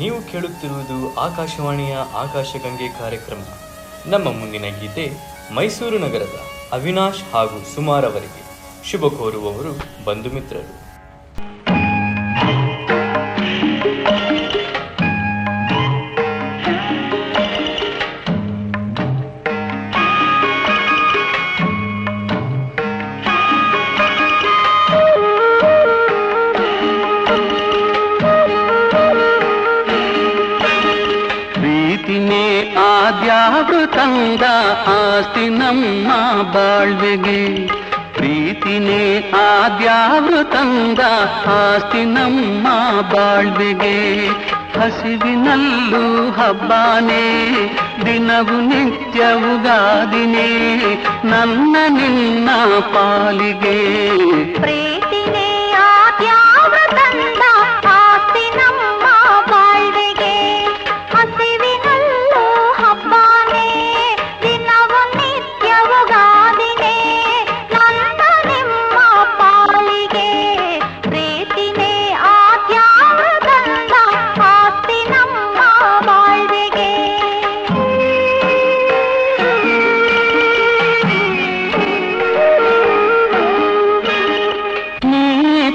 ನೀವು ಕೇಳುತ್ತಿರುವುದು ಆಕಾಶವಾಣಿಯ ಆಕಾಶಗಂಗೆ ಕಾರ್ಯಕ್ರಮ. ನಮ್ಮ ಮುಂದಿನ ಗೀತೆ ಮೈಸೂರು ನಗರದ ಅವಿನಾಶ್ ಹಾಗೂ ಸುಮಾರ್ ಅವರಿಗೆ ಶುಭ ಕೋರುವವರು ಬಂಧು ಮಿತ್ರರು. ಆದ್ಯಾವೃತಂದ ಆಸ್ತಿ ನಮ್ಮ ಬಾಳ್ವೆಗೆ, ಪ್ರೀತಿನೇ ಆದ್ಯಾವೃತಂದ ಆಸ್ತಿ ನಮ್ಮ ಬಾಳ್ವೆಗೆ. ಹಸಿವಿನಲ್ಲೂ ಹಬ್ಬಾನೇ, ದಿನವು ನಿತ್ಯವುಗಾದಿನೇ, ನನ್ನ ನಿನ್ನ ಪಾಲಿಗೆ. ಪ್ರೀತಿನೇ ಆದ್ಯಾವೃತಂದ ಆಸ್ತಿ ನಮ್ಮ ಬಾಳ್ವೆಗೆ, ಹಸಿವಿನಲ್ಲೂ ಹಬ್ಬಾನೇ, ದಿನವು ನಿತ್ಯವುಗಾದಿನೇ, ನನ್ನ ನಿಮ್ಮ ಪಾಲಿಗೆ. ಪ್ರೀತಿನೇ ಆದ್ಯಾವೃತಂದ ಆಸ್ತಿ ನಮ್ಮ ಬಾಳ್ವೆಗೆ.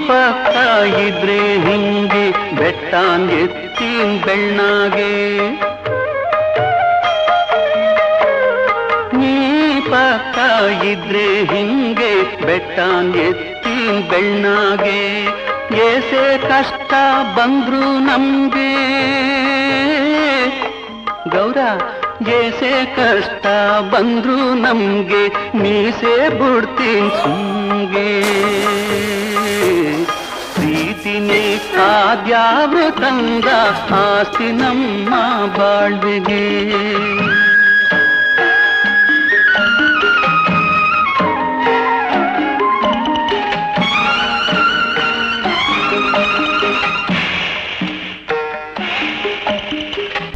ಪಕ್ಕ ಇದ್ರೆ ಹಿಂಗೆ ಬೆಟ್ಟಾನ್ ಎತ್ತಿನ ಬೆಣ್ಣಾಗೆ, ನೀ ಪಕ್ಕ ಇದ್ರೆ ಹಿಂಗೆ ಬೆಟ್ಟಾನ್ ಎತ್ತಿನ ಬೆಣ್ಣಾಗೆ. ಏಸೆ ಕಷ್ಟ ಬಂದ್ರು ನಮ್ಗೆ ಗೌರ, ಏಸೆ ಕಷ್ಟ ಬಂದ್ರು ನಮ್ಗೆ, ಮೀಸೆ ಬಿಡ್ತೀನಿ ಸುಮ್ಗೆ. ಪ್ರೀತಿನೇ ಆದ್ಯಾವೃತಂದ ಆಸ್ತಿ ನಮ್ಮ ಬಾಳ್ವೆಗೆ.